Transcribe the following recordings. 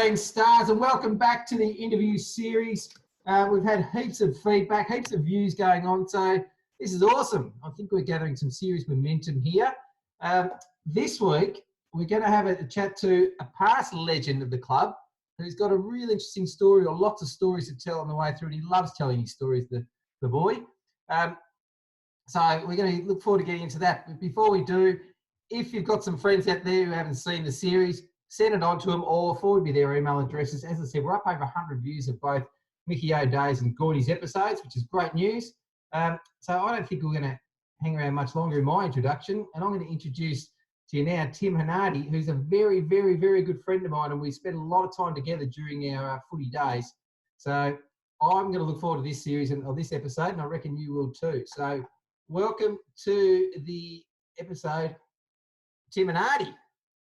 Australian stars, and welcome back to the interview series. We've had heaps of feedback, heaps of views going on, so this is awesome. I think we're gathering some serious momentum here. This week, we're going to have a chat to a past legend of the club who's got a really interesting story, or lots of stories to tell on the way through, and he loves telling his stories, the boy. So we're going to look forward to getting into that. But before we do, if you've got some friends out there who haven't seen the series, send it on to them or forward me their email addresses. As I said, we're up over 100 views of both Mickey O'Day's and Gordy's episodes, which is great news. So I don't think we're going to hang around much longer in my introduction. And I'm going to introduce to you now Tim Hernardi, who's a very, very, very good friend of mine, and we spent a lot of time together during our footy days. So I'm going to look forward to this series and this episode, and I reckon you will too. So welcome to the episode, Tim Hernardi,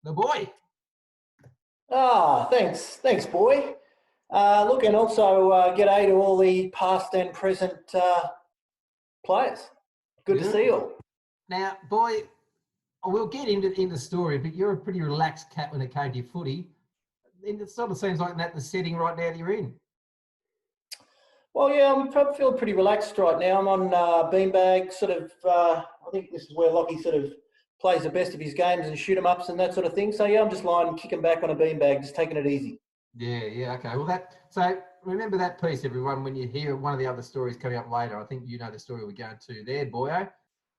the boy. Thanks, boy. Look, and also g'day to all the past and present players. Good to see you all. Now, boy, we'll get into the story, but you're a pretty relaxed cat when it came to your footy. And it sort of seems like that's the setting right now that you're in. Well, yeah, I'm feeling pretty relaxed right now. I'm on beanbag, I think this is where Lockie sort of plays the best of his games and shoot 'em ups and that sort of thing. So yeah, I'm just lying, kicking back on a beanbag, just taking it easy. Yeah, okay. Well, so remember that piece, everyone, when you hear one of the other stories coming up later. I think you know the story we're going to there, boyo.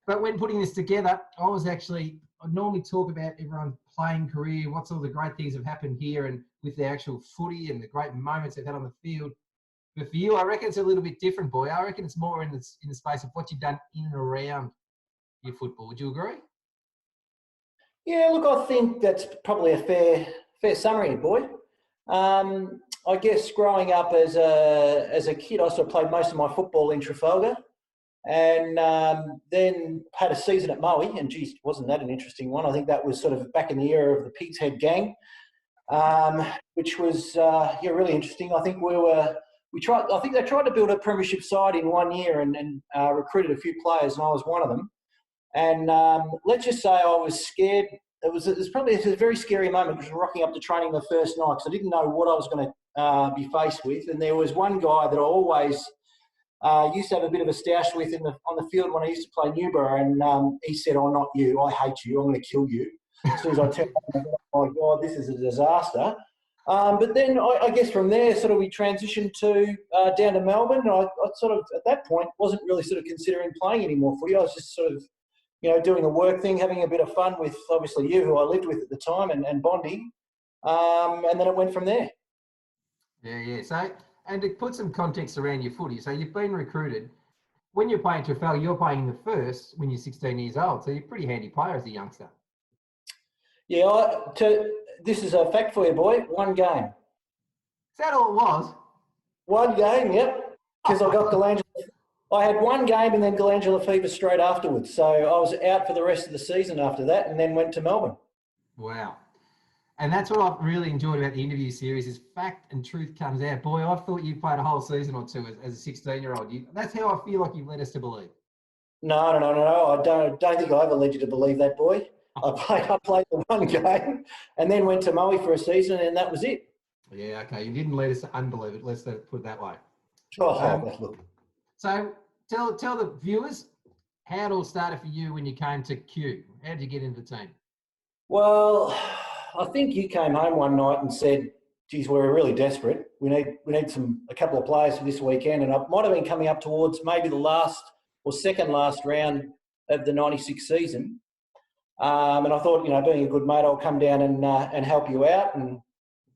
But when putting this together, I normally talk about everyone's playing career, what's all the great things have happened here and with the actual footy and the great moments they've had on the field. But for you, I reckon it's a little bit different, boy. I reckon it's more in the space of what you've done in and around your football. Would you agree? Yeah, look, I think that's probably a fair summary, boy. I guess growing up as a kid, I sort of played most of my football in Trafalgar, and then had a season at Moe, and geez, wasn't that an interesting one? I think that was sort of back in the era of the Pig's Head Gang, which was really interesting. I think I think they tried to build a premiership side in 1 year and recruited a few players, and I was one of them. And let's just say I was scared. It was a very scary moment, because rocking up to training the first night, because I didn't know what I was going to be faced with. And there was one guy that I always used to have a bit of a stoush with on the field when I used to play Newborough, and he said, "Oh, not you. I hate you. I'm going to kill you." As soon as I turned up, oh my God, this is a disaster. But then I guess from there, sort of we transitioned to down to Melbourne. And I sort of, at that point, wasn't really sort of considering playing any more footy. I was just sort of, doing the work thing, having a bit of fun with, obviously, you, who I lived with at the time, and bonding. And then it went from there. Yeah. So, and to put some context around your footy, so you've been recruited. When you're playing Trafalgar, you're playing in the first when you're 16 years old. So you're a pretty handy player as a youngster. Yeah, this is a fact for you, boy. One game. Is that all it was? One game, yep. Because I got glandular. I had one game and then glandular fever straight afterwards. So I was out for the rest of the season after that, and then went to Melbourne. Wow. And that's what I've really enjoyed about the interview series is fact and truth comes out. Boy, I thought you played a whole season or two as a 16-year-old. That's how I feel like you've led us to believe. No. I don't think I ever led you to believe that, boy. I played the one game and then went to Moe for a season, and that was it. Yeah, okay. You didn't lead us to unbelieve it. Let's put it that way. Look. So tell the viewers how it all started for you when you came to Q. How did you get into the team? Well, I think you came home one night and said, "Geez, we're really desperate. We need a couple of players for this weekend." And I might have been coming up towards maybe the last or second last round of the '96 season. And I thought, being a good mate, I'll come down and help you out. And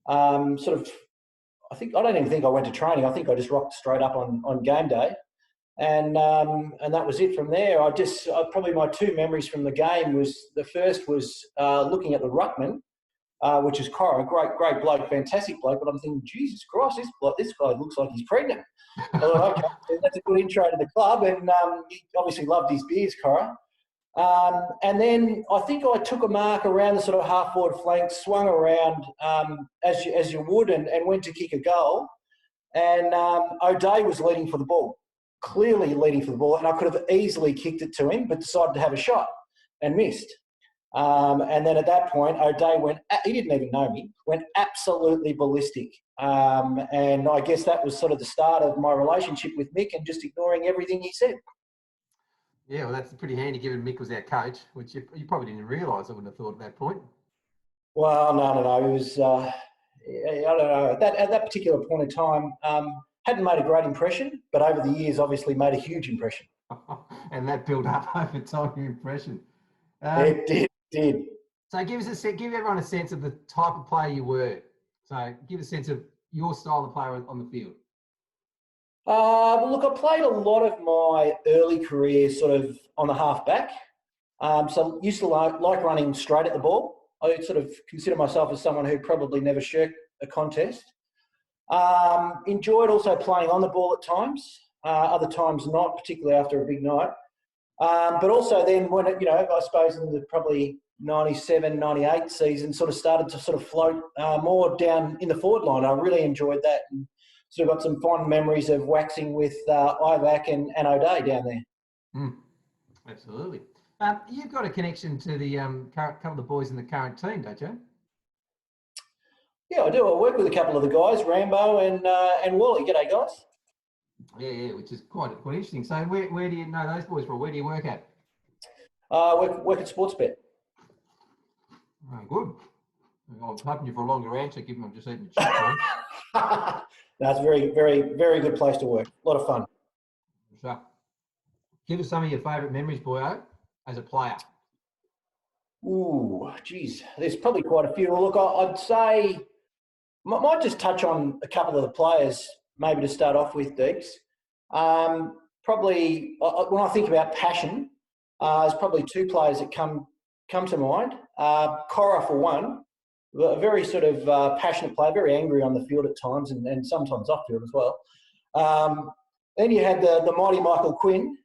I don't even think I went to training. I think I just rocked straight up on game day. And that was it from there. Probably my two memories from the game was, the first was looking at the ruckman, which is Cora, great bloke, fantastic bloke. But I'm thinking, Jesus Christ, this guy looks like he's pregnant. I thought, okay, that's a good intro to the club. And he obviously loved his beers, Cora. And then I think I took a mark around the sort of half-forward flank, swung around as you would, and went to kick a goal. And O'Day was leading for the ball, clearly leading for the ball, and I could have easily kicked it to him, but decided to have a shot and missed. And then at that point, O'Day he didn't even know me, went absolutely ballistic. And I guess that was sort of the start of my relationship with Mick and just ignoring everything he said. Yeah, well, that's pretty handy given Mick was our coach, which you probably didn't realise, I wouldn't have thought at that point. Well, no. It was, I don't know, at that particular point in time, hadn't made a great impression, but over the years, obviously made a huge impression. And that built up over time, your impression. It did. So give everyone a sense of the type of player you were. So give a sense of your style of player on the field. Well, look, I played a lot of my early career sort of on the half back. So used to like running straight at the ball. I sort of consider myself as someone who probably never shirked a contest. Enjoyed also playing on the ball at times, other times not, particularly after a big night. But also then when, I suppose in the probably 97, 98 season sort of started to sort of float more down in the forward line. I really enjoyed that and sort of got some fond memories of waxing with Ivac and O'Day down there. Absolutely. You've got a connection to the couple of the boys in the current team, don't you? Yeah, I do. I work with a couple of the guys, Rambo and Wally. G'day, guys. Yeah, which is quite interesting. So where do you know those boys from? Where do you work at? Work at Sportsbet. Oh, good. I'm hoping you for a longer answer, given I'm just eating the chips. That's a very, very, very good place to work. A lot of fun. So, give us some of your favourite memories, boyo, as a player. Ooh, geez, there's probably quite a few. Well, look, I'd say, might just touch on a couple of the players, maybe to start off with, Deeks. Probably, when I think about passion, there's probably two players that come to mind. Cora, for one, a very sort of passionate player, very angry on the field at times and sometimes off field as well. Then you had the mighty Michael Quinn.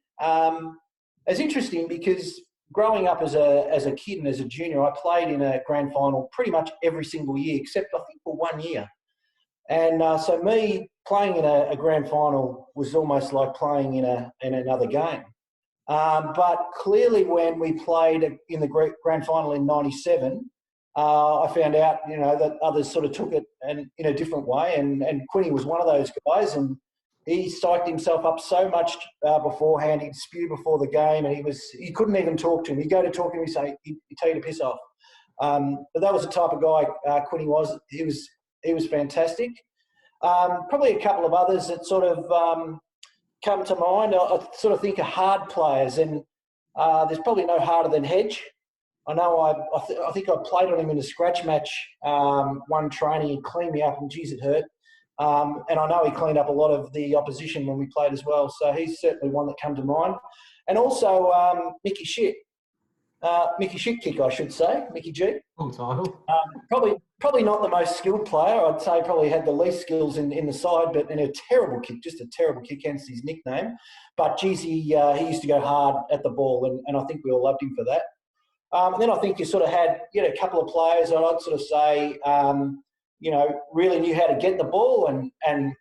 It's interesting because growing up as a kid and as a junior, I played in a grand final pretty much every single year, except I think for 1 year. And so me playing in a grand final was almost like playing in another game. But clearly when we played in the grand final in 97, I found out, that others sort of took it in a different way. And Quinny was one of those guys. And he psyched himself up so much beforehand. He'd spew before the game, and he couldn't even talk to him. He'd go to talk to him, he'd tell you to piss off. But that was the type of guy Quinny was. He was fantastic. Probably a couple of others that sort of come to mind. I sort of think of hard players, and there's probably no harder than Hedge. I know I think I played on him in a scratch match one training. He cleaned me up, and geez, it hurt. And I know he cleaned up a lot of the opposition when we played as well. So he's certainly one that come to mind. And also Mickey Shit Kick, I should say, Mickey G. Full title. Probably not the most skilled player. I'd say probably had the least skills in the side, but in a terrible kick, just a terrible kick, hence his nickname. But geez, he used to go hard at the ball, and I think we all loved him for that. And then I think you sort of had a couple of players, and I'd sort of say, really knew how to get the ball, and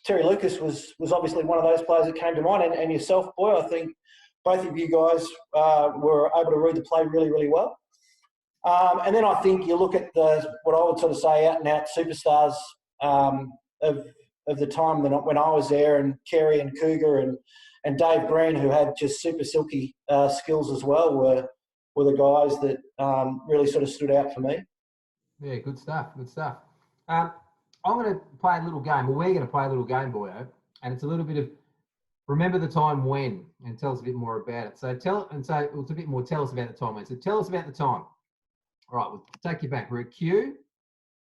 Terry Lucas was obviously one of those players that came to mind, and yourself, boy, I think both of you guys were able to read the play really, really well. And then I think you look at what I would sort of say out and out superstars of the time when I was there, and Kerry and Cougar and Dave Green, who had just super silky skills as well, were the guys that really sort of stood out for me. Yeah, good stuff. I'm going to play a little game. Well, we're going to play a little game, boyo, and it's a little bit of remember the time when, and tell us a bit more about it. So it's a bit more. Tell us about the time when. So tell us about the time. All right, we'll take you back. We're at Q.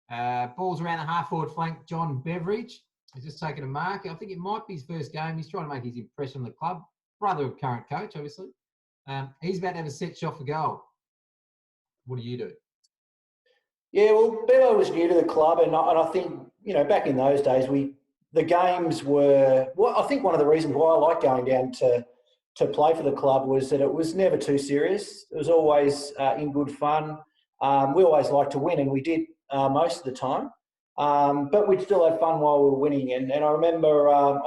Ball's around the half-forward flank. John Beveridge has just taken a mark. I think it might be his first game. He's trying to make his impression on the club. Brother of current coach, obviously. He's about to have a set shot for goal. What do you do? Yeah, well, Bevo was new to the club, and I think, back in those days, the games were... Well, I think one of the reasons why I like going down to play for the club was that it was never too serious. It was always in good fun. We always liked to win, and we did most of the time. But we'd still have fun while we were winning. And I remember, I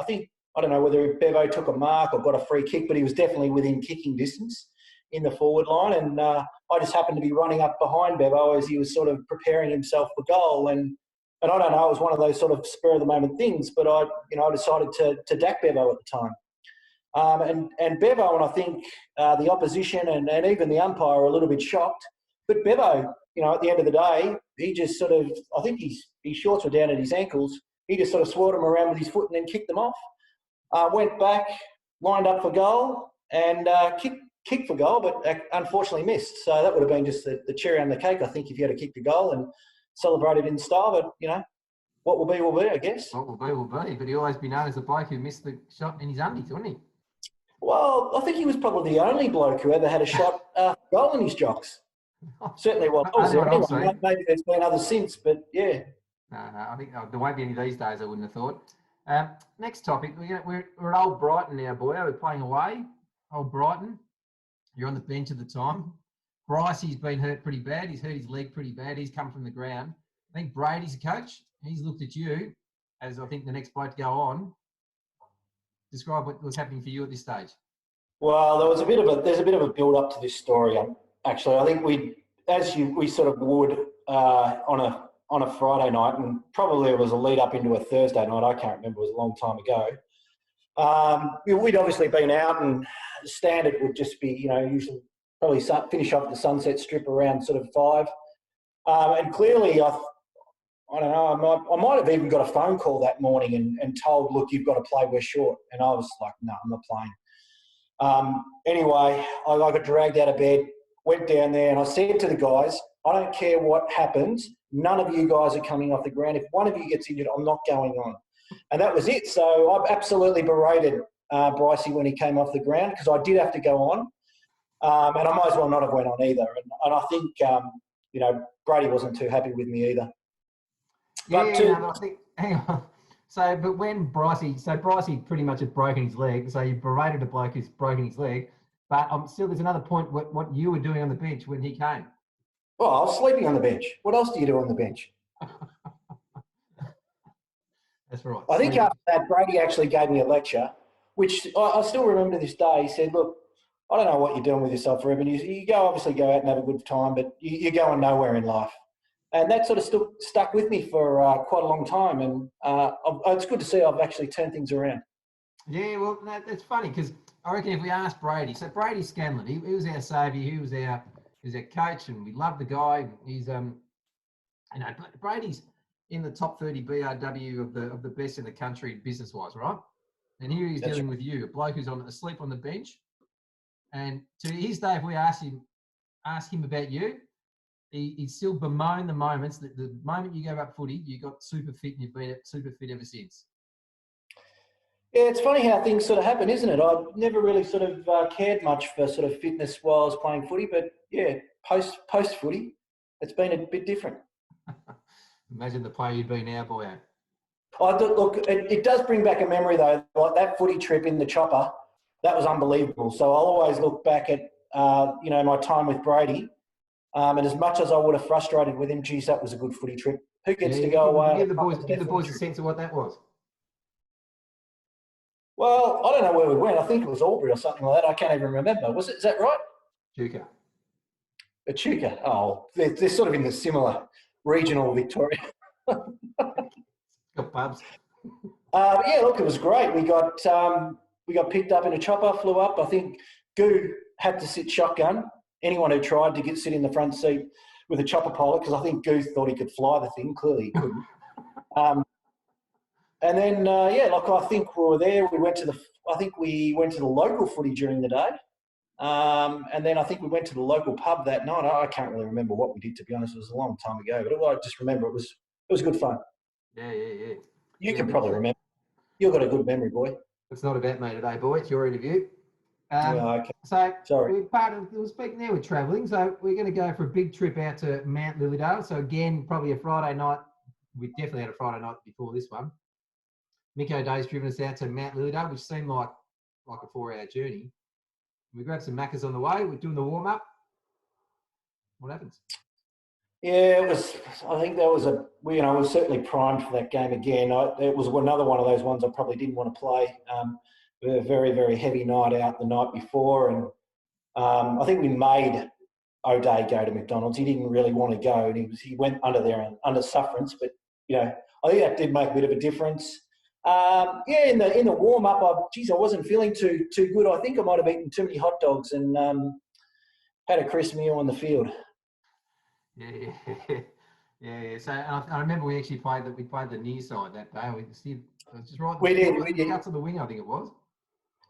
don't know whether Bevo took a mark or got a free kick, but he was definitely within kicking distance. in the forward line, and I just happened to be running up behind Bevo as he was sort of preparing himself for goal. And I don't know, it was one of those sort of spur of the moment things, but I decided to dack Bevo at the time. And Bevo, and I think the opposition and even the umpire were a little bit shocked. But Bevo, at the end of the day, he just sort of, I think his shorts were down at his ankles. He just sort of swirled them around with his foot and then kicked them off. Went back, lined up for goal, and kicked for goal, but unfortunately missed. So that would have been just the cherry on the cake, I think, if you had to kick the goal and celebrate it in style. But, what will be, I guess. What will be. But he'll always be known as the bloke who missed the shot in his undies, wouldn't he? Well, I think he was probably the only bloke who ever had a shot goal in his jocks. Certainly was. Anyway, maybe there's been others since, but yeah. No, I think there won't be any these days, I wouldn't have thought. Next topic, we're at Old Brighton now, boy. We're playing away. Old Brighton. You're on the bench at the time. Brycey's been hurt pretty bad. He's hurt his leg pretty bad. He's come from the ground. I think Brady's a coach. He's looked at you as, I think, the next bloke to go on. Describe what was happening for you at this stage. Well, there's a bit of a build up to this story. Actually, I think we sort of would on a Friday night, and probably it was a lead up into a Thursday night. I can't remember. It was a long time ago. We'd obviously been out, and standard would just be, usually probably finish off the Sunset Strip around sort of 5. And clearly, I don't know, I might have even got a phone call that morning and told, look, you've got to play, we're short. And I was like, no, I'm not playing. Anyway, I got dragged out of bed, went down there, and I said to the guys, I don't care what happens, none of you guys are coming off the ground. If one of you gets injured, I'm not going on. And that was it. So I absolutely berated Brycey when he came off the ground, because I did have to go on. And I might as well not have went on either. And I think, Brady wasn't too happy with me either. But I think, hang on. So, but when Brycey pretty much had broken his leg. So you berated a bloke who's broken his leg. But still, there's another point. What you were doing on the bench when he came? Well, I was sleeping on the bench. What else do you do on the bench? That's right. I think after that, Brady actually gave me a lecture, which I still remember to this day. He said, look, I don't know what you're doing with yourself, Rueben. You obviously go out and have a good time, but you're going nowhere in life. And that sort of still stuck with me for quite a long time. And it's good to see I've actually turned things around. Yeah, well, that's funny, because I reckon if we asked Brady, so Brady Scanlon, he was our saviour, he was our coach, and we love the guy. He's Brady's in the top 30 BRW of the best in the country business wise, right? And here he's dealing with you, a bloke who's asleep on the bench. And to his day, if we ask him about you, he'd still bemoan the moments that the moment you gave up footy, you got super fit and you've been super fit ever since. Yeah, it's funny how things sort of happen, isn't it? I never really sort of cared much for sort of fitness while I was playing footy, but yeah, post footy, it's been a bit different. Imagine the player you'd be now, boy. Look, it does bring back a memory though. Like that footy trip in the chopper, that was unbelievable. So I'll always look back at my time with Brady, and as much as I would have frustrated with him, geez, that was a good footy trip. Who gets to go away? Give the boys a sense of what that was. Well, I don't know where we went. I think it was Albury or something like that. I can't even remember. Is that right? Chuka. Echuca. Oh, they're sort of in the similar regional Victoria. Got pubs. Yeah, look, it was great. We got picked up in a chopper, flew up. I think Goo had to sit shotgun. Anyone who tried to sit in the front seat with a chopper pilot, because I think Goo thought he could fly the thing. Clearly he couldn't. And then, I think we were there. We went to the local footy during the day. And then I think we went to the local pub that night. I can't really remember what we did, to be honest. It was a long time ago, but I just remember it was good fun. Yeah. You can probably remember. You've got a good memory, boy. It's not about me today, boy. It's your interview. Okay. So sorry. We're speaking now with travelling. So we're going to go for a big trip out to Mount Lilydale. So again, probably a Friday night. We definitely had a Friday night before this one. Mick O'Day's driven us out to Mount Lilydale, which seemed like a 4-hour journey. We grabbed some Maccas on the way. We're doing the warm-up. What happens? Yeah, it was. I think that was we were certainly primed for that game again. It was another one of those ones I probably didn't want to play. We had a very, very heavy night out the night before, and I think we made O'Day go to McDonald's. He didn't really want to go, and he went under there under sufferance. But I think that did make a bit of a difference. In the warm up, I wasn't feeling too good. I think I might have eaten too many hot dogs and had a crisp meal on the field. Yeah. So I remember we actually played the near side that day. It was just right. We did. Cuts of the wing, I think it was.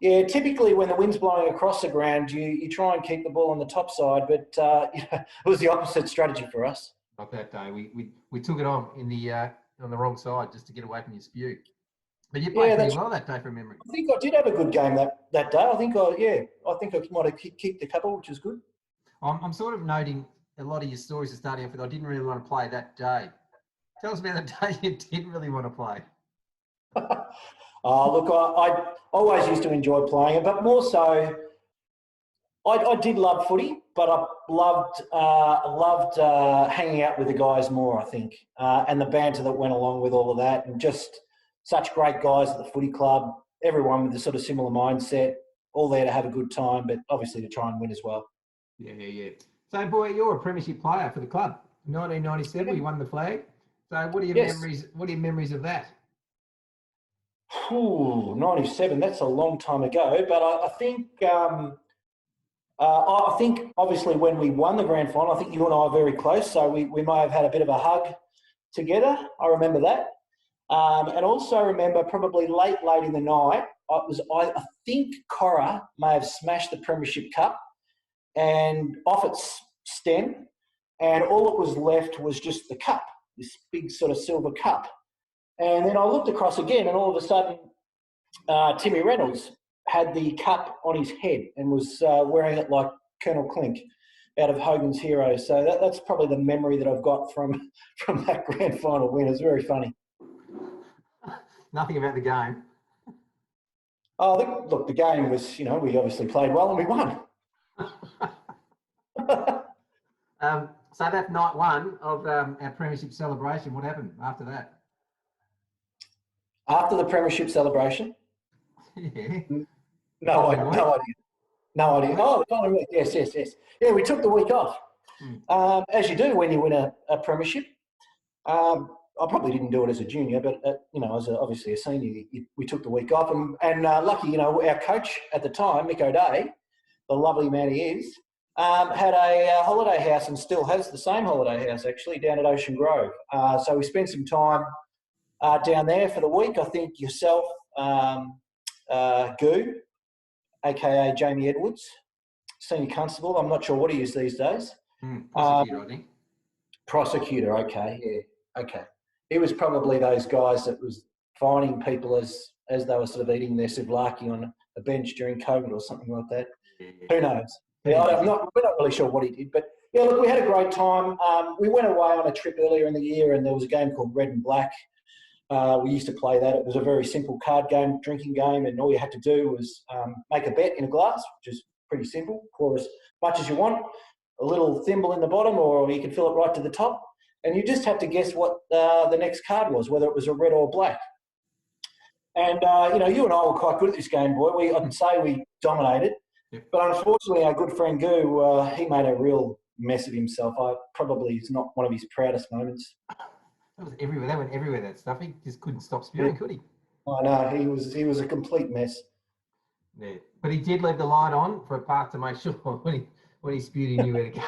Yeah, typically when the wind's blowing across the ground, you try and keep the ball on the top side, but it was the opposite strategy for us. Not that day. We took it on in the on the wrong side just to get away from your spew. But you played pretty well that day from memory. I think I did have a good game that day. I think I might have kicked a couple, which is good. I'm sort of noting a lot of your stories are starting off with I didn't really want to play that day. Tell us about the day you didn't really want to play. Look, I always used to enjoy playing it, but more so, I did love footy, but I loved hanging out with the guys more, I think, and the banter that went along with all of that, and just such great guys at the footy club, everyone with a sort of similar mindset, all there to have a good time, but obviously to try and win as well. Yeah. So, boy, you're a premiership player for the club. 1997, you won the flag. So, what are your memories? What are your memories of that? 97. That's a long time ago, but I think obviously when we won the grand final, I think you and I are very close, so we may have had a bit of a hug together. I remember that. And also remember probably late in the night, I think Cora may have smashed the Premiership Cup and off its stem, and all that was left was just the cup, this big sort of silver cup. And then I looked across again, and all of a sudden, Timmy Reynolds had the cup on his head and was wearing it like Colonel Clink out of Hogan's Heroes. So that's probably the memory that I've got from that grand final win. It was very funny. Nothing about the game. Oh, look, the game was, we obviously played well and we won. So that's night one of our premiership celebration. What happened after that? After the premiership celebration? Yeah. No idea. Oh, the following week. Yes. Yeah, we took the week off, as you do when you win a premiership. I probably didn't do it as a junior, but as obviously a senior, we took the week off, and lucky, our coach at the time, Mick O'Day, the lovely man he is, had a holiday house and still has the same holiday house actually down at Ocean Grove. So we spent some time down there for the week. I think yourself, Goo, aka Jamie Edwards, senior constable. I'm not sure what he is these days. Prosecutor, I think. Prosecutor. Okay, yeah, okay. He was probably those guys that was fining people as they were sort of eating their souvlaki on a bench during COVID or something like that. Yeah. Who knows? Yeah, we're not really sure what he did, but yeah, look, we had a great time. We went away on a trip earlier in the year, and there was a game called Red and Black. We used to play that. It was a very simple card game, drinking game, and all you had to do was make a bet in a glass, which is pretty simple. Pour as much as you want, a little thimble in the bottom, or you could fill it right to the top. And you just had to guess what the next card was, whether it was a red or black. And, you and I were quite good at this game, boy. I'd say we dominated. Yeah. But unfortunately, our good friend Goo, he made a real mess of himself. It's not one of his proudest moments. That was everywhere. That went everywhere, that stuff. He just couldn't stop spewing, could he? I know. He was a complete mess. Yeah. But he did leave the light on for a part to make sure when he spewed, he knew where to go.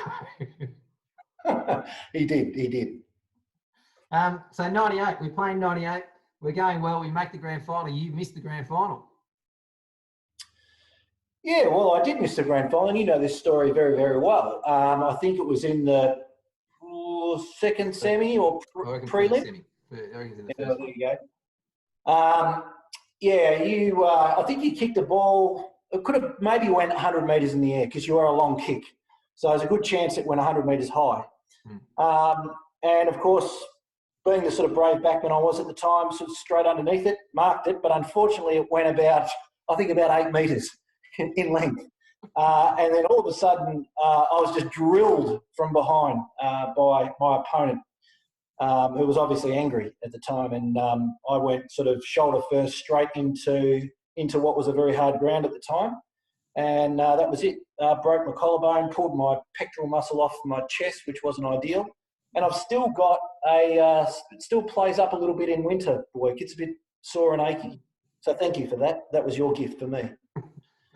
He did. So 98, we're playing 98. We're going well. We make the grand final. You missed the grand final. Yeah, well, I did miss the grand final, and you know this story very, very well. I think it was in the second semi or prelim. There you go. I think you kicked the ball. It could have maybe went 100 metres in the air because you were a long kick. So there's a good chance it went 100 metres high. And, of course, being the sort of brave backman I was at the time, sort of straight underneath it, marked it, but unfortunately it went about 8 metres in length. And then all of a sudden I was just drilled from behind by my opponent, who was obviously angry at the time. And I went sort of shoulder first straight into what was a very hard ground at the time. and that was it. Broke my collarbone, pulled my pectoral muscle off my chest, which wasn't ideal. And I've still got it still plays up a little bit in winter, boy. It gets a bit sore and achy. So thank you for that. That was your gift for me.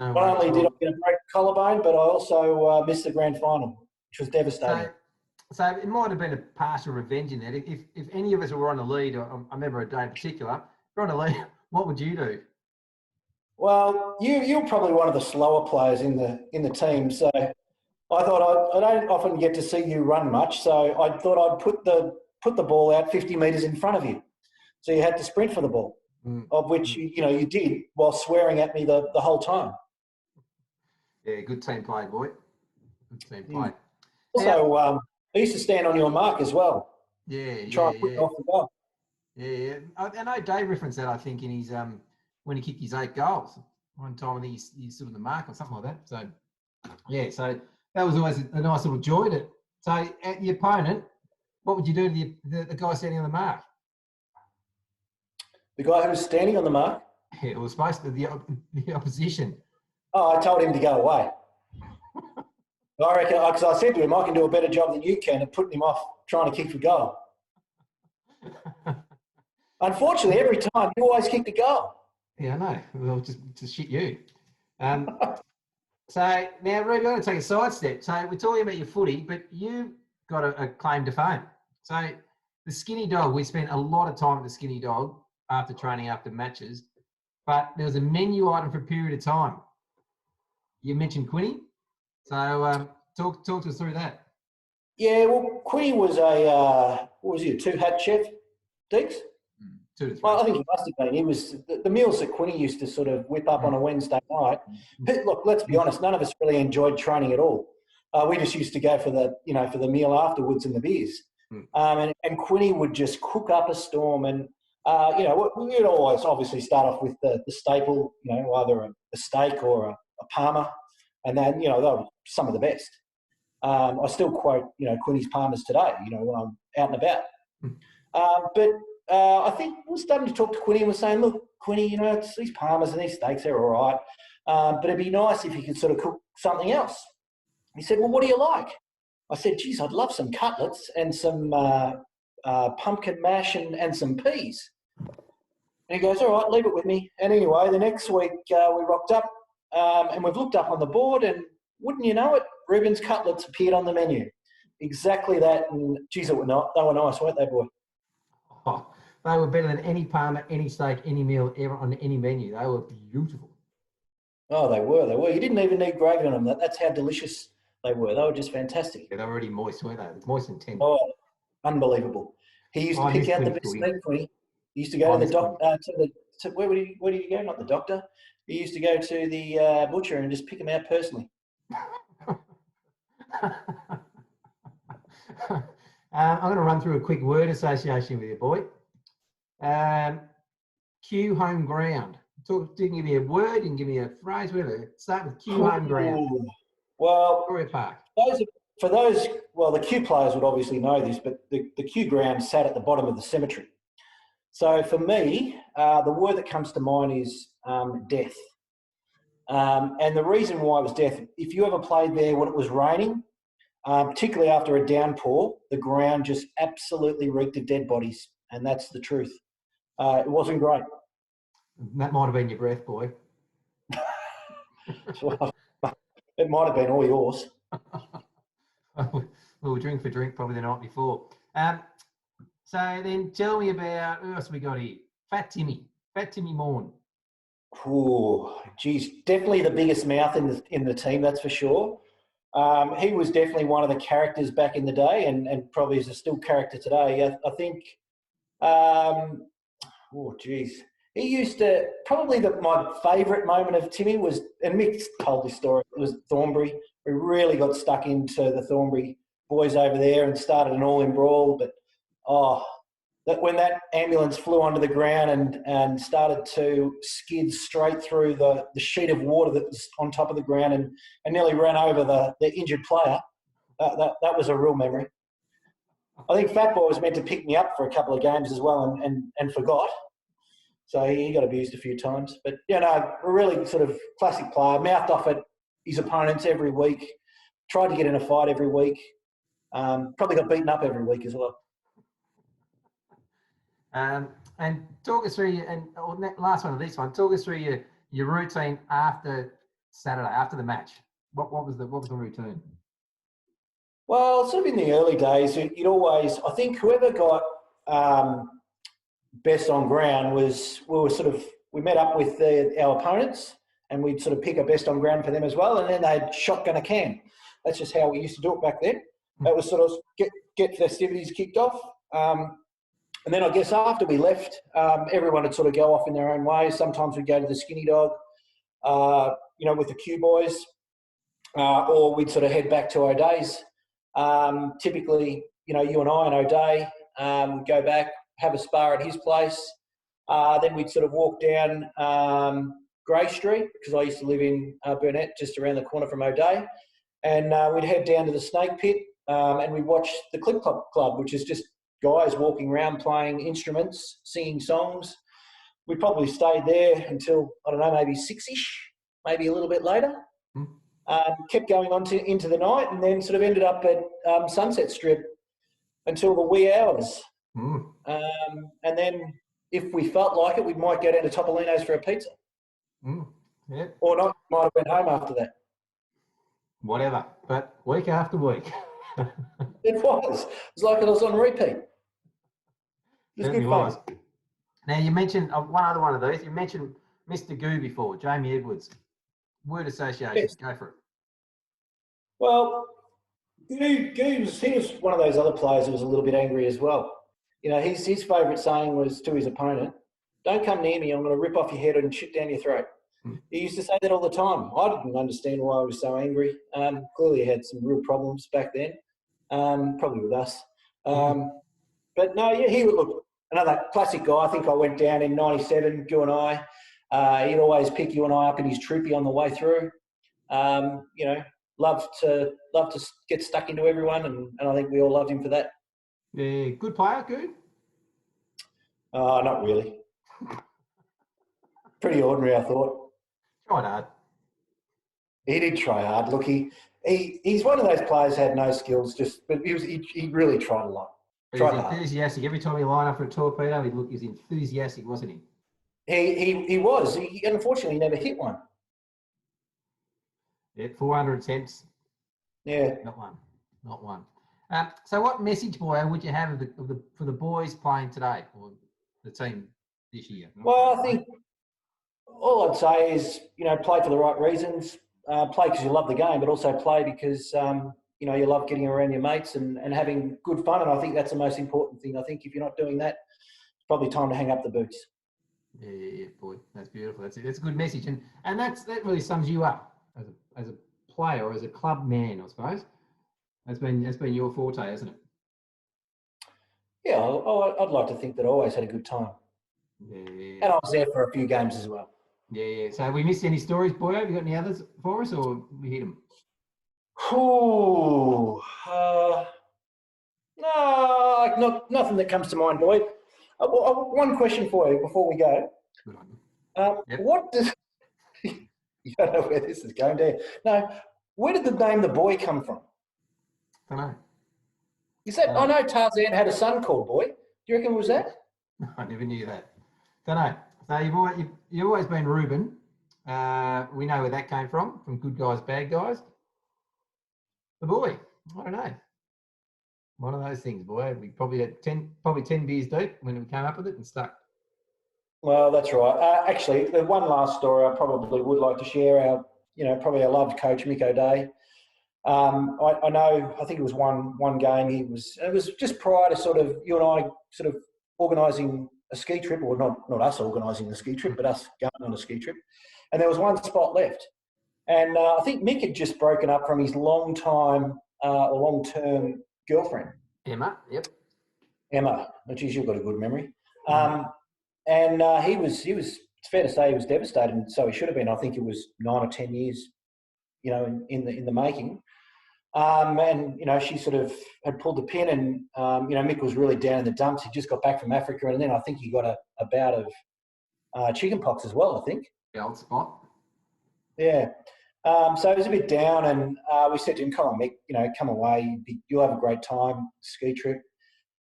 No Not only did I worries. get a break collarbone, but I also missed the grand final, which was devastating. So it might have been a partial revenge in that. If any of us were on a lead, I remember a day in particular, if you're on a lead, what would you do? Well, you're probably one of the slower players in the team, so I thought I don't often get to see you run much, so I thought I'd put the ball out 50 metres in front of you, so you had to sprint for the ball, of which you did while swearing at me the whole time. Yeah, good team play, boy. Good team play. Also, I used to stand on your mark as well. Yeah. Put you off the goal. Yeah. I know Dave referenced that, I think, in his when he kicked his 8 goals. One time I think he's stood on the mark or something like that. So yeah, so that was always a nice little joy. So at the opponent, what would you do to the guy standing on the mark? The guy who was standing on the mark? Yeah, it was supposed to be the opposition. Oh, I told him to go away. I reckon, because I said to him, I can do a better job than you can at putting him off trying to kick for goal. Unfortunately, every time you always kick the goal. Yeah, I know. Well, just shit you. So now, Ruben, I'm going to take a sidestep. So we're talking about your footy, but you got a claim to fame. So the skinny dog, we spent a lot of time at the skinny dog after training, after matches, but there was a menu item for a period of time. You mentioned Quinny. So talk to us through that. Yeah, well, Quinny was a 2-hat chef, Deeks? 2 to 3. Well, I think he must have been. He was the meals that Quinny used to sort of whip up on a Wednesday night. But look, let's be honest, none of us really enjoyed training at all. We just used to go for the meal afterwards and the beers. And Quinny would just cook up a storm, and we'd always obviously start off with the staple, either a steak or a parma, and then they were some of the best. I still quote Quinny's parmas today, when I'm out and about. But I think we're starting to talk to Quinny and we're saying, look, Quinny, it's these parmas and these steaks, they're all right. But it'd be nice if you could sort of cook something else. He said, well, what do you like? I said, geez, I'd love some cutlets and some pumpkin mash and some peas. And he goes, all right, leave it with me. And anyway, the next week we rocked up and we've looked up on the board, and wouldn't you know it, Ruben's cutlets appeared on the menu. Exactly that. And geez, they were nice, weren't they, boy? Oh, they were better than any parma, any steak, any meal ever on any menu. They were beautiful. Oh, they were. You didn't even need gravy on them. That's how delicious they were. They were just fantastic. Yeah, they were already moist, weren't they? Moist and tender. Oh, unbelievable. He used to pick out the best meat, Quinny. He used to go to the doctor, where did you go? Not the doctor. He used to go to the butcher and just pick them out personally. I'm going to run through a quick word association with you, boy. Q home ground. Didn't give me a word, didn't give me a phrase. Whatever. Start with Q home ground. Well, Victoria Park. The Q players would obviously know this, but the Q ground sat at the bottom of the cemetery. So for me, the word that comes to mind is death. And the reason why it was death, if you ever played there when it was raining, particularly after a downpour, the ground just absolutely reeked of dead bodies, and that's the truth. It wasn't great. That might have been your breath, boy. It might have been all yours. Well, we drink for drink probably the night before. So then tell me about, who else we got here? Fat Timmy Morn. Oh, geez, definitely the biggest mouth in the team, that's for sure. He was definitely one of the characters back in the day, and probably is a still character today. I think. He used to probably my favourite moment of Timmy was, and Mick told this story. It was Thornbury. We really got stuck into the Thornbury boys over there and started an all-in brawl. But when that ambulance flew onto the ground and started to skid straight through the sheet of water that was on top of the ground and nearly ran over the injured player, that was a real memory. I think Fat Boy was meant to pick me up for a couple of games as well and forgot. So he got abused a few times. But, you know, a really sort of classic player, mouthed off at his opponents every week, tried to get in a fight every week, probably got beaten up every week as well. And talk us through last one of this one. Talk us through your routine after Saturday, after the match. What was the routine? Well, sort of in the early days, you'd always, I think, whoever got best on ground we met up with our opponents, and we'd sort of pick a best on ground for them as well, and then they'd shotgun a can. That's just how we used to do it back then. That was sort of get festivities kicked off. And then I guess after we left, everyone would sort of go off in their own ways. Sometimes we'd go to the Skinny Dog, with the Q boys, or we'd sort of head back to O'Day's. Typically, you and I and O'Day would go back, have a spar at his place. Then we'd sort of walk down Grey Street, because I used to live in Burnett, just around the corner from O'Day. And we'd head down to the Snake Pit, and we'd watch the Clip Club, which is just guys walking around playing instruments, singing songs. We probably stayed there until, I don't know, maybe 6-ish, maybe a little bit later. Kept going on into the night, and then sort of ended up at Sunset Strip until the wee hours. And then if we felt like it, we might go down to Topolino's for a pizza. Yeah. Or not, might have went home after that. Whatever, but week after week. It was. It was like it was on repeat. It was good fun. Now, you mentioned one other one of these. You mentioned Mr. Goo before, Jamie Edwards. Word association. Yes. Go for it. Well, he was one of those other players who was a little bit angry as well. You know, his favourite saying was to his opponent, "Don't come near me, I'm going to rip off your head and shit down your throat." He used to say that all the time. I didn't understand why he was so angry. Clearly he had some real problems back then, probably with us. But no, yeah, he would look, another classic guy. I think I went down in 97, you and I. He'd always pick you and I up in his troopy on the way through. Loved to get stuck into everyone, and I think we all loved him for that. Yeah, good player, good? Not really. Pretty ordinary, I thought. Tried hard. He did try hard. Look, he's one of those players who had no skills, but he really tried a lot. He was enthusiastic. Every time he lined up for a torpedo, he was enthusiastic, wasn't he? He was. He unfortunately never hit one. Yeah, 400 attempts. Yeah. Not one. So what message, boy, would you have for the boys playing today, or the team this year? Well, I think all I'd say is, play for the right reasons. Play because you love the game, but also play because, you love getting around your mates and having good fun. And I think that's the most important thing. I think if you're not doing that, it's probably time to hang up the boots. Yeah, boy, that's beautiful. That's a good message, and that really sums you up as a player or as a club man, I suppose. That's been your forte, hasn't it? Yeah, I'd like to think that I always had a good time. Yeah. And I was there for a few games as well. Yeah. So have we missed any stories, boy? Have you got any others for us, or we hit them? No, nothing that comes to mind, boy. One question for you before we go. Good on you. Yep. What does... You don't know where this is going, do you? No. Where did the name The Boy come from? I don't know. Is that... I know Tarzan had a son called Boy. Do you reckon it was that? I never knew that. Don't know. So you've always been Rueben. We know where that came from good guys, bad guys. The Boy. I don't know. One of those things, boy. We probably had 10 beers deep when we came up with it and stuck. Well, that's right. Actually, the one last story I probably would like to share. Probably our loved coach Mick O'Day. I know. I think it was one game. It was just prior to sort of you and I sort of organising a ski trip, or not us organising the ski trip, but us going on a ski trip. And there was one spot left, and I think Mick had just broken up from his long-term girlfriend. Emma. Yep. Emma. Geez, you've got a good memory. And he was, it's fair to say he was devastated, and so he should have been. I think it was 9 or 10 years, in the making. And, she sort of had pulled the pin, and, Mick was really down in the dumps. He just got back from Africa, and then I think he got a bout of chicken pox as well, I think. The old spot. Yeah. So it was a bit down, and we said to him, "Come on, Mick, come away. You'll have a great time, ski trip."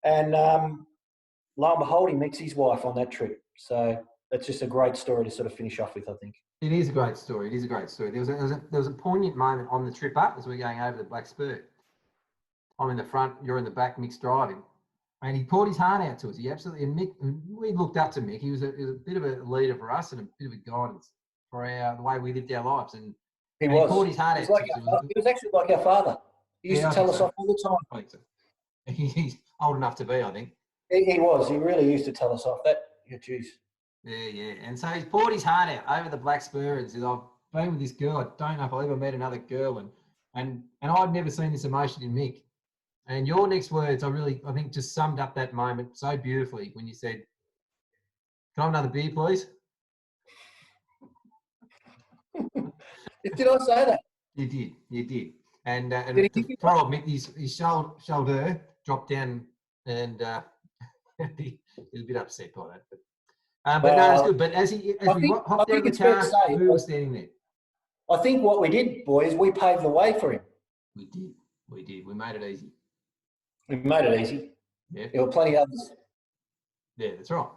And lo and behold, he meets his wife on that trip. So that's just a great story to sort of finish off with, I think. It is a great story. It is a great story. There was a poignant moment on the trip up as we were going over the Black Spur. I'm in the front, you're in the back, Mick's driving. And he poured his heart out to us. He absolutely, and Mick, we looked up to Mick. He was a bit of a leader for us and a bit of a guidance for the way we lived our lives. And He poured his heart out to us. He was actually like our father. He used to tell us off all the time. I think so. He's old enough to be, I think. He was. He really used to tell us off. Geez. Yeah. And so he's poured his heart out over the Black Spur and says, I've been with this girl. I don't know if I'll ever meet another girl. And I'd never seen this emotion in Mick. And your next words, I think, just summed up that moment so beautifully when you said, "Can I have another beer, please?" Did I say that? You did. And poor old Mick, his shoulder dropped down, and he was a bit upset by that. But no, it's good. But as we hopped out of the car, who was standing there? I think what we did, boys, we paved the way for him. We did. We made it easy. We made it easy. Yeah. There were plenty of others. Yeah, that's right.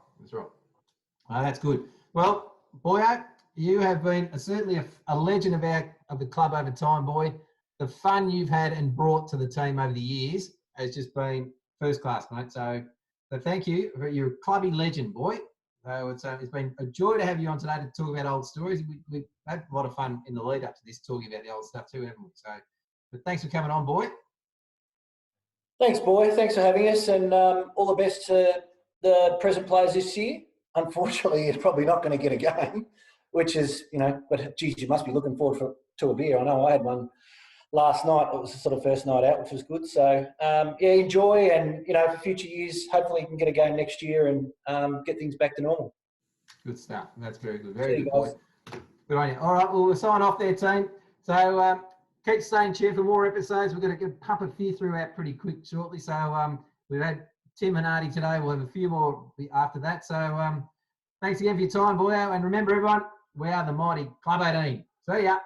That's good. Well, Boyo, you have been certainly a legend of the club over time, boy. The fun you've had and brought to the team over the years has just been first class, mate. So thank you. You're a clubby legend, boy. So it's been a joy to have you on today to talk about old stories. We've had a lot of fun in the lead up to this talking about the old stuff too, haven't we? So, but thanks for coming on, boy. Thanks, boy. Thanks for having us, and all the best to the present players this year. Unfortunately, you're probably not going to get a game, which is, but geez, you must be looking forward to a beer. I know I had one last night. It was the sort of first night out, which was good. So, enjoy, and, for future years, hopefully you can get a game next year and get things back to normal. Good stuff. That's very good. Very good, boy. Good on you. All right, well, we'll sign off there, team. So, keep staying tuned for more episodes. We're going to pump a few throughout pretty quick shortly. So we've had Tim Hernardi today. We'll have a few more after that. So thanks again for your time, boy. And remember, everyone, we are the mighty Club 18. See ya.